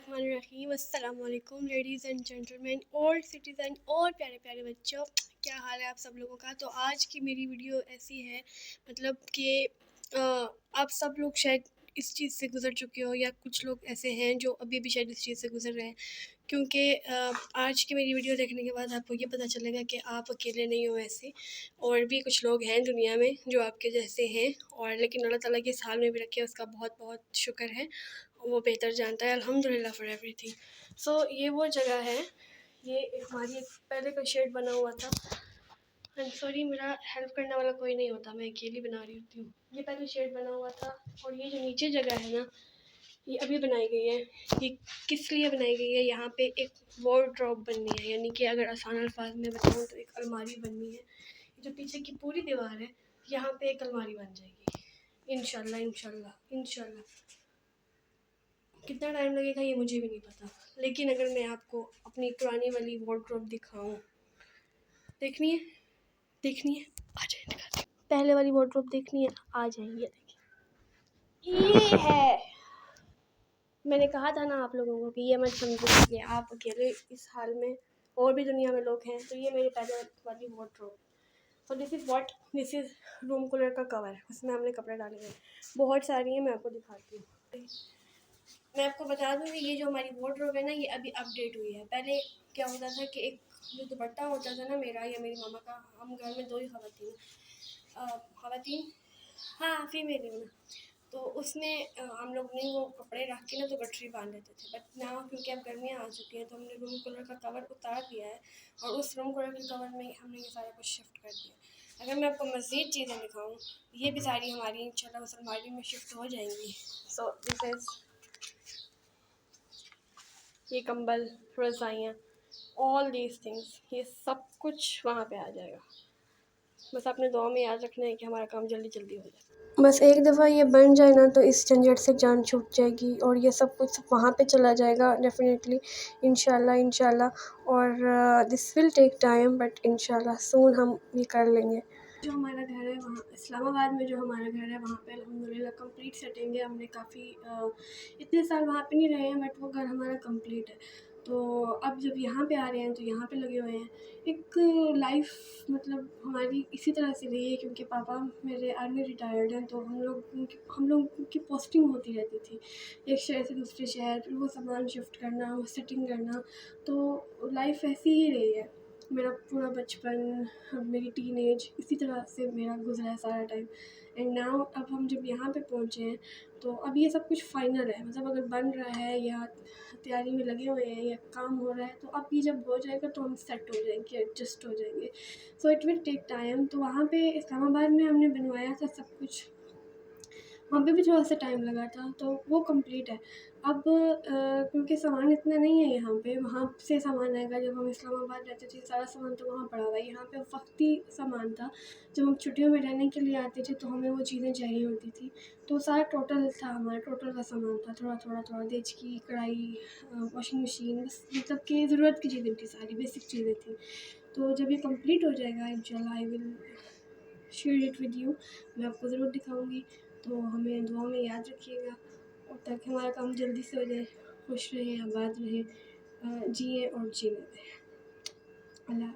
बिस्मिल्लाहिर्रहमानिर्रहीम। अस्सलाम वालेकुम लेडीज़ एंड जेंटलमैन और सिटीज़न और प्यारे प्यारे बच्चों, क्या हाल है आप सब लोगों का। तो आज की मेरी वीडियो ऐसी है, मतलब कि आप सब लोग शायद इस चीज़ से गुज़र चुके हो या कुछ लोग ऐसे हैं जो अभी भी शायद इस चीज़ से गुज़र रहे हैं, क्योंकि आज की मेरी वीडियो देखने के बाद आपको ये पता चलेगा कि आप अकेले नहीं हो ऐसे, और भी कुछ लोग हैं दुनिया में जो आपके जैसे हैं। और लेकिन अल्लाह ताला के साल में भी रखे, उसका बहुत बहुत शुक्र है, वो बेहतर जानता है। अल्हम्दुलिल्लाह फॉर एवरीथिंग। सो ये वो जगह है, ये हमारी एक पहले का शेड बना हुआ था। एंड सॉरी, मेरा हेल्प करने वाला कोई नहीं होता, मैं अकेली बना रही होती हूँ। ये पहले शेड बना हुआ था, और ये जो नीचे जगह है ना, ये अभी बनाई गई है। ये किस लिए बनाई गई है, यहाँ पे एक वार्डरोब बननी है, यानी कि अगर आसान अल्फाज में बताऊँ तो एक अलमारी बननी है। जो पीछे की पूरी दीवार है, यहाँ पे एक अलमारी बन जाएगी इंशाल्लाह इंशाल्लाह इंशाल्लाह। कितना टाइम लगेगा ये मुझे भी नहीं पता, लेकिन अगर मैं आपको अपनी पुरानी वाली वार्डरोब दिखाऊं, देखनी है देखनी है, आ जाए दिखाती हूं। पहले वाली वार्डरोब देखनी है, आ जाएंगे। देखिए ये है, मैंने कहा था ना आप लोगों को कि ये मत समझिए कि आप अकेले इस हाल में, और भी दुनिया में लोग हैं। तो ये मेरे पहले वाली वार्डरोब। और दिस इज़ रूम कूलर का कवर, उसमें हमने कपड़े डाले हुए हैं, बहुत सारी हैं, मैं आपको दिखाती हूँ। मैं आपको बता दूँ कि ये जो हमारी वार्डरोब है ना, ये अभी अपडेट हुई है। पहले क्या होता था कि एक जो दुपट्टा होता था ना मेरा या मेरी मामा का, हम घर में दो ही ख़वातीन, हाँ फीमेल ही हूँ, तो उसमें हम लोग ने वो कपड़े रख के ना तो गठरी बांध लेते थे। बट ना, क्योंकि अब गर्मियाँ आ चुकी हैं, तो हमने रूम कूलर का कवर उतार दिया है, और उस रूम कूलर के कवर में हमने ये सारा कुछ शिफ्ट कर दिया। अगर मैं आपको मज़ीद चीज़ें दिखाऊँ, ये भी सारी हमारी इंशाल्लाह उस अलमारी में शिफ्ट हो जाएंगी। सो दिस इज़, ये कंबल, रज़ाइयाँ, ऑल दीज थिंग्स, ये सब कुछ वहाँ पे आ जाएगा। बस आपने दुआ में याद रखना है कि हमारा काम जल्दी जल्दी हो जाए। बस एक दफ़ा ये बन जाए ना, तो इस झंझट से जान छूट जाएगी, और ये सब कुछ वहाँ पे चला जाएगा डेफिनेटली, इंशाल्लाह इंशाल्लाह। और this will take time, but इंशाल्लाह सून हम ये कर लेंगे। जो हमारा घर है वहाँ इस्लामाबाद में, जो हमारा घर है वहाँ पे अल्हम्दुलिल्लाह कंप्लीट सेटिंग है। हमने काफ़ी इतने साल वहाँ पे नहीं रहे हैं, बट वो घर हमारा कंप्लीट है। तो अब जब यहाँ पे आ रहे हैं तो यहाँ पे लगे हुए हैं। एक लाइफ मतलब हमारी इसी तरह से रही है, क्योंकि पापा मेरे आर्मी रिटायर्ड हैं, तो हम लोग की पोस्टिंग होती रहती थी एक शहर से दूसरे शहर, फिर वो सामान शिफ्ट करना, वो सेटिंग करना। तो लाइफ ऐसी ही रही है। मेरा पूरा बचपन, मेरी टीनेज इसी तरह से मेरा गुजरा है सारा टाइम। एंड नाउ अब हम जब यहाँ पे पहुँचे हैं, तो अब ये सब कुछ फाइनल है। मतलब अगर बन रहा है या तैयारी में लगे हुए हैं या काम हो रहा है, तो अब ये जब हो जाएगा तो हम सेट हो जाएंगे, एडजस्ट हो जाएंगे। So it will take time. तो वहाँ पे इस्लामाबाद में हमने बनवाया था सब कुछ, वहाँ पे भी थोड़ा सा टाइम लगा था, तो वो कंप्लीट है। अब क्योंकि सामान इतना नहीं है यहाँ पे, वहाँ से सामान आएगा। जब हम इस्लामाबाद रहते थे सारा सामान तो वहाँ पड़ा हुआ है, यहाँ पे वक्ती सामान था। जब हम छुट्टियों में रहने के लिए आते थे तो हमें वो चीज़ें चाहिए होती थी, तो सारा टोटल था, हमारा टोटल का सामान था, थोड़ा थोड़ा थोड़ा, देचकी, कढ़ाई, वॉशिंग मशीन, बस मतलब कि ज़रूरत की चीज़ें थी, सारी बेसिक चीज़ें थी। तो जब ये कंप्लीट हो जाएगा इंशाल्लाह I will share it with you, मैं आपको ज़रूर दिखाऊंगी। तो हमें दुआ में याद रखिएगा, और ताकि हमारा काम जल्दी से हो जाए, खुश रहें, आबाद रहें, जिए और जीने दें। अल्लाह।